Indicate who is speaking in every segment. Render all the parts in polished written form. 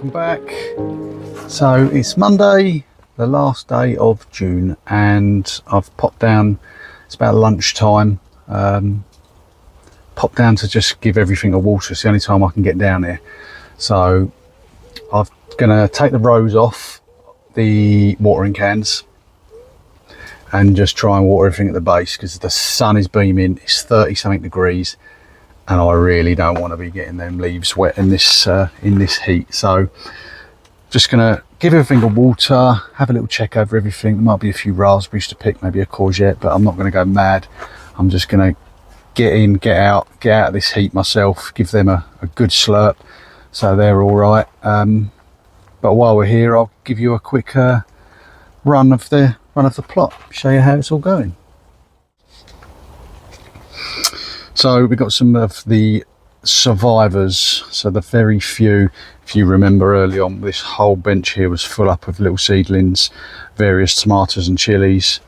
Speaker 1: welcome back. So it's Monday, the last day of June, and I've popped down, it's about lunchtime, popped down to just give everything a water. It's the only time I can get down here. So I'm gonna take the rows off the watering cans and just try and water everything at the base, because the sun is beaming, it's 30 something degrees, and I really don't want to be getting them leaves wet in this heat. So just gonna give everything a water, have a little check over everything. There might be a few raspberries to pick, maybe a courgette, but I'm not going to go mad. I'm just going to get in, get out of this heat myself, give them a good slurp so they're all right. But while we're here, I'll give you a quick run of the plot, show you how it's all going. So we've got some of the survivors, so the very few, if you remember early on, this whole bench here was full up of little seedlings, various tomatoes and chilies.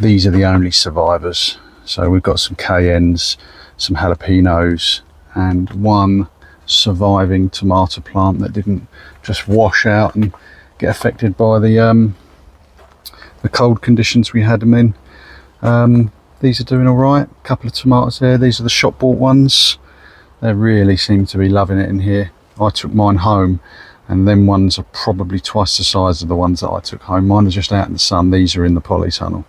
Speaker 1: These are the only survivors. So we've got some cayennes, some jalapenos, and one surviving tomato plant that didn't just wash out and get affected by the cold conditions we had them in. These are doing all right. A couple of tomatoes there. These are the shop bought ones. They really seem to be loving it in here. I took mine home, and them ones are probably twice the size of the ones that I took home. Mine are just out in the sun. These are in the polytunnel,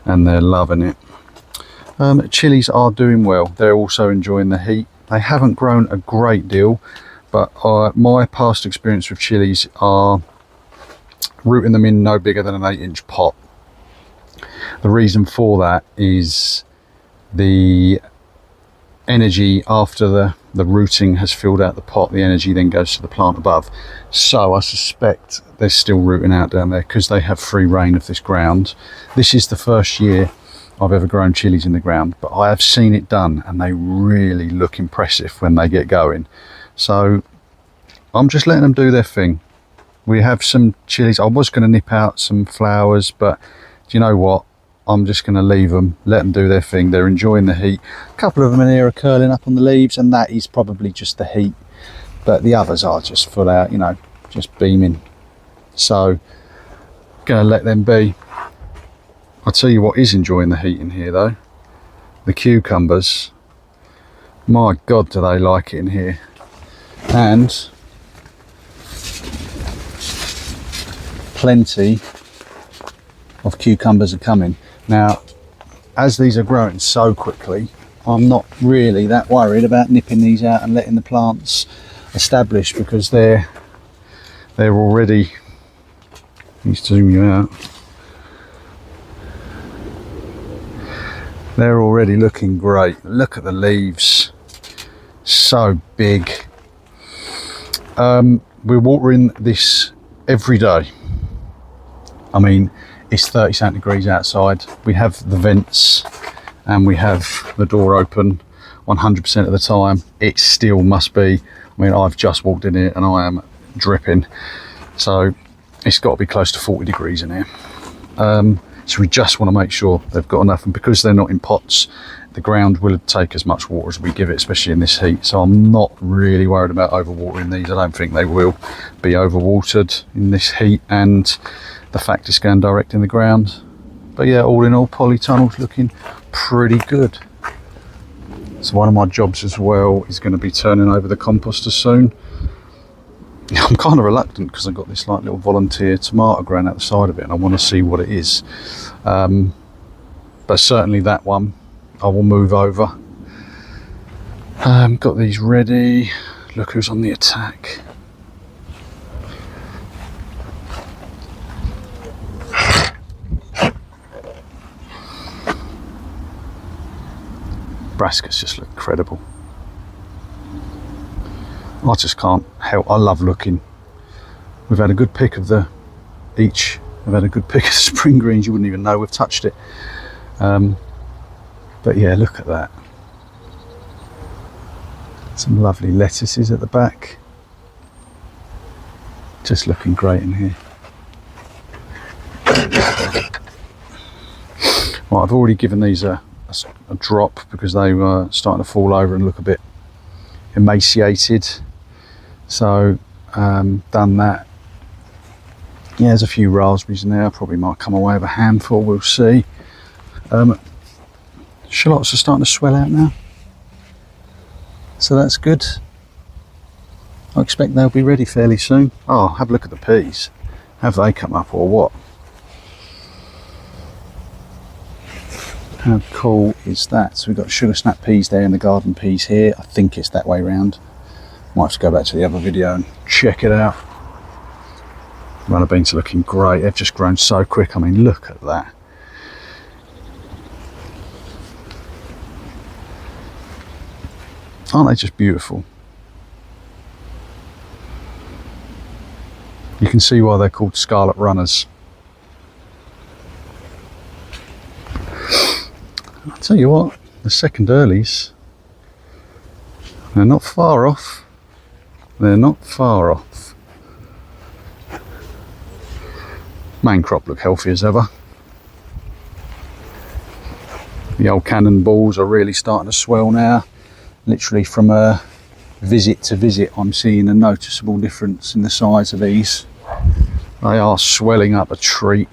Speaker 1: and they're loving it. Chilies are doing well. They're also enjoying the heat. They haven't grown a great deal, but my past experience with chilies are rooting them in no bigger than an 8-inch pot. The reason for that is the energy after the rooting has filled out the pot, the energy then goes to the plant above. So I suspect they're still rooting out down there because they have free reign of this ground. This is the first year I've ever grown chilies in the ground, but I have seen it done and they really look impressive when they get going. So I'm just letting them do their thing. We have some chilies. I was going to nip out some flowers, but do you know what? I'm just going to leave them, let them do their thing. They're enjoying the heat. A couple of them in here are curling up on the leaves, and that is probably just the heat. But the others are just full out, you know, just beaming. So, going to let them be. I'll tell you what is enjoying the heat in here though. The cucumbers. My God, do they like it in here. And plenty of cucumbers are coming. Now, as these are growing so quickly, I'm not really that worried about nipping these out and letting the plants establish, because they're already, let me zoom you out, they're already looking great. Look at the leaves, so big. We're watering this every day. I mean, it's 30 something degrees outside. We have the vents and we have the door open 100% of the time. It still must be, I mean, I've just walked in here and I am dripping. So it's got to be close to 40 degrees in here. So we just want to make sure they've got enough, and because they're not in pots, the ground will take as much water as we give it, especially in this heat. So I'm not really worried about overwatering these. I don't think they will be overwatered in this heat, and the fact it's going direct in the ground. But yeah, all in all, polytunnel's looking pretty good. So one of my jobs as well is going to be turning over the composter soon. I'm kind of reluctant because I've got this like little volunteer tomato growing out the side of it, and I want to see what it is. But certainly that one I will move over. Got these ready. Look who's on the attack. Brassicas just look incredible. I just can't help, I love looking. We've had a good pick of the each. We've had a good pick of spring greens. You wouldn't even know we've touched it. But yeah, look at that. Some lovely lettuces at the back. Just looking great in here. Right, I've already given these a drop because they were starting to fall over and look a bit emaciated. So done that. Yeah, there's a few raspberries in there. I probably might come away with a handful, we'll see. Shallots are starting to swell out now, so that's good. I expect they'll be ready fairly soon. Oh, have a look at the peas. Have they come up or what? How cool is that? So we've got sugar snap peas there and the garden peas here. I think it's that way round. Might have to go back to the other video and check it out. Runner beans are looking great. They've just grown so quick. I mean, look at that. Aren't they just beautiful? You can see why they're called scarlet runners. I'll tell you what, the second earlies, they're not far off. They're not far off. Main crop look healthy as ever. The old cannonballs are really starting to swell now. Literally from a visit to visit, I'm seeing a noticeable difference in the size of these. They are swelling up a treat.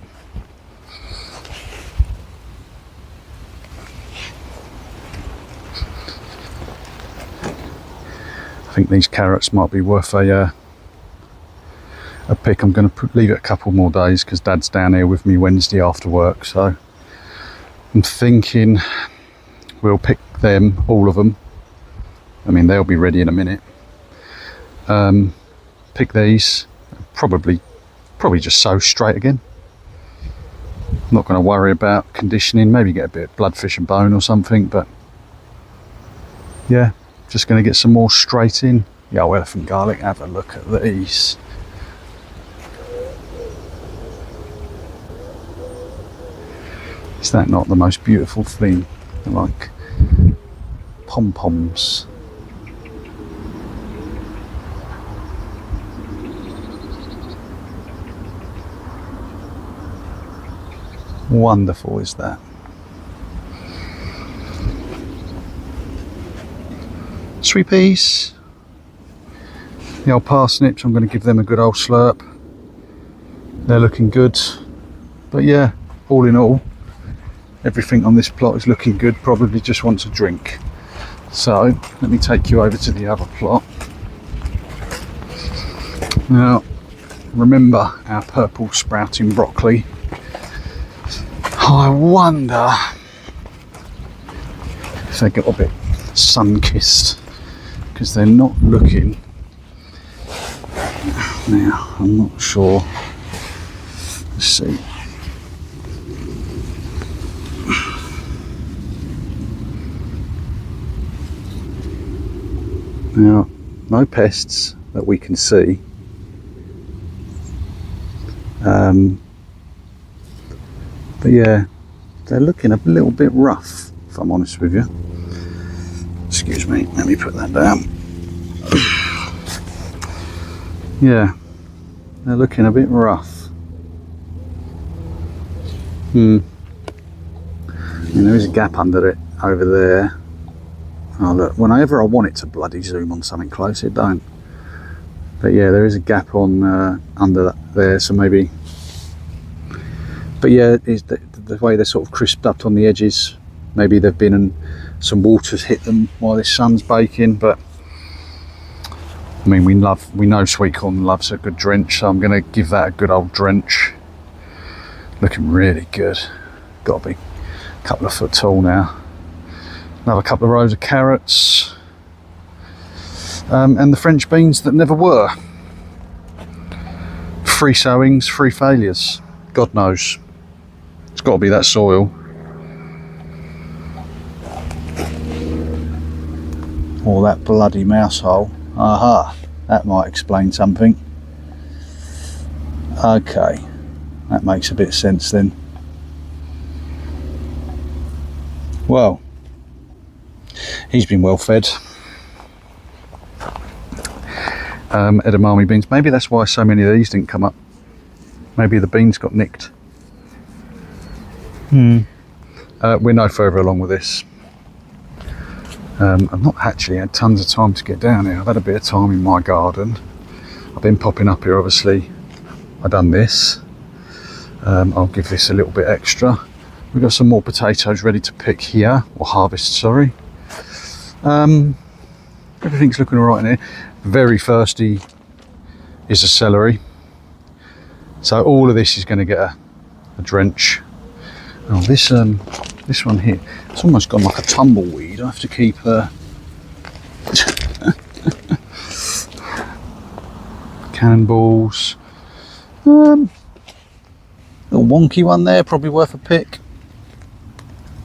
Speaker 1: I think these carrots might be worth a pick. I'm going to leave it a couple more days because Dad's down here with me Wednesday after work, so I'm thinking we'll pick them, all of them. I mean, they'll be ready in a minute. Pick these, probably just sow straight again. I'm not going to worry about conditioning, maybe get a bit of bloodfish and bone or something, but yeah, just going to get some more straight in. Yeah, elephant garlic, have a look at these. Is that not the most beautiful thing? They're like pom-poms. Wonderful is that. Sweet peas, the old parsnips, I'm going to give them a good old slurp. They're looking good, but yeah, all in all, everything on this plot is looking good. Probably just wants a drink. So let me take you over to the other plot. Now remember our purple sprouting broccoli. I wonder if they got a bit sun-kissed, because they're not looking. Now, I'm not sure. Let's see. Now, no pests that we can see. But yeah, they're looking a little bit rough, if I'm honest with you. Excuse me, let me put that down. Yeah, they're looking a bit rough. And there is a gap under it over there. Oh look, whenever I want it to bloody zoom on something close, it don't. But yeah, there is a gap on under that there, so maybe. But yeah, is the way they're sort of crisped up on the edges. Maybe they've been and some water's hit them while this sun's baking. But I mean, we know sweet corn loves a good drench, so I'm going to give that a good old drench. Looking really good. Got to be a couple of foot tall now. Another couple of rows of carrots, and the French beans that never were. 3 sowings, 3 failures. God knows. It's got to be that soil. Or that bloody mouse hole. Aha, that might explain something. Okay, that makes a bit of sense then. Well, he's been well fed. Edamame beans. Maybe that's why so many of these didn't come up. Maybe the beans got nicked. We're no further along with this. I've not actually had tons of time to get down here. I've had a bit of time in my garden. I've been popping up here, obviously. I've done this. I'll give this a little bit extra. We've got some more potatoes ready to pick here, or harvest, sorry. Everything's looking all right in here. Very thirsty is the celery. So all of this is going to get a drench. Oh, this one here, it's almost gone like a tumbleweed. I have to keep cannonballs. Little wonky one there, probably worth a pick.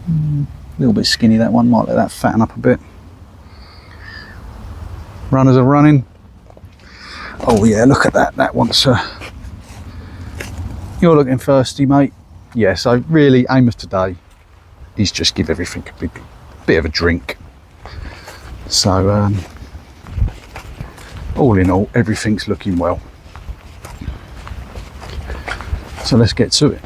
Speaker 1: A little bit skinny, that one. Might let that fatten up a bit. Runners are running. Oh yeah, look at that. That wants You're looking thirsty, mate. Yeah, so really aim of today is just give everything a bit of a drink. So all in all, everything's looking well. So let's get to it.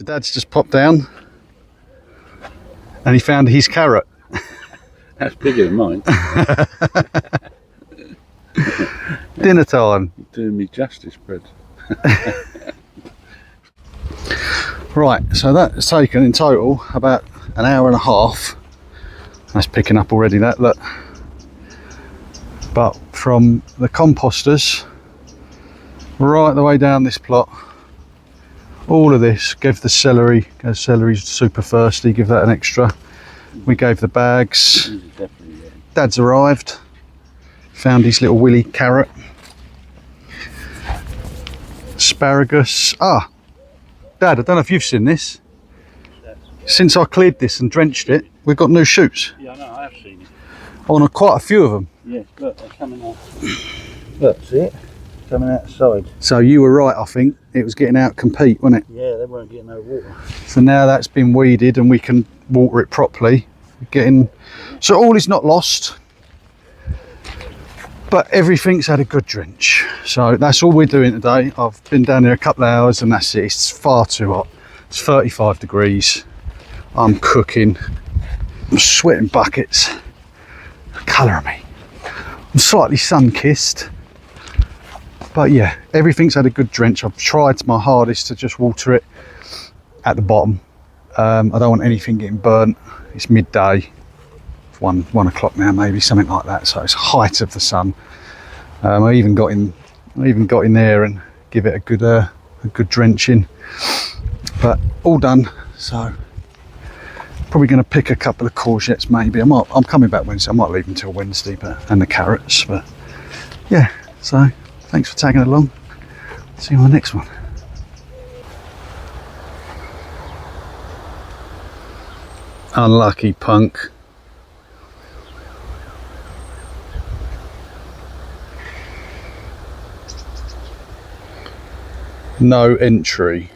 Speaker 1: So Dad's just popped down and he found his carrot.
Speaker 2: That's bigger than mine.
Speaker 1: Dinner time.
Speaker 2: Doing me justice, Fred.
Speaker 1: Right, so that's taken in total about an hour and a half. That's picking up already, that look. But from the composters right the way down this plot, all of this, give the celery, because celery's super thirsty, give that an extra. We gave the bags. Dad's arrived, found his little willy carrot. Asparagus. Ah, Dad, I don't know if you've seen this. Since I cleared this and drenched it, we've got new shoots.
Speaker 2: Yeah, I know, I have seen it.
Speaker 1: On quite a few of them.
Speaker 2: Yeah, look, they're coming out. Look, see it? Coming outside.
Speaker 1: So you were right, I think. It was getting out compete, wasn't it?
Speaker 2: Yeah, they weren't getting no water.
Speaker 1: So now that's been weeded and we can water it properly. So all is not lost, but everything's had a good drench. So that's all we're doing today. I've been down there a couple of hours and that's it. It's far too hot. It's 35 degrees. I'm cooking. I'm sweating buckets. Colour me. I'm slightly sun-kissed. But yeah, everything's had a good drench. I've tried my hardest to just water it at the bottom. I don't want anything getting burnt. It's midday. It's one o'clock now, maybe something like that. So it's height of the sun. I even got in there and give it a good drenching. But all done. So probably going to pick a couple of courgettes maybe. I'm coming back Wednesday. I might leave until Wednesday, and the carrots. But yeah, so thanks for tagging along. See you on the next one. Unlucky punk. No entry.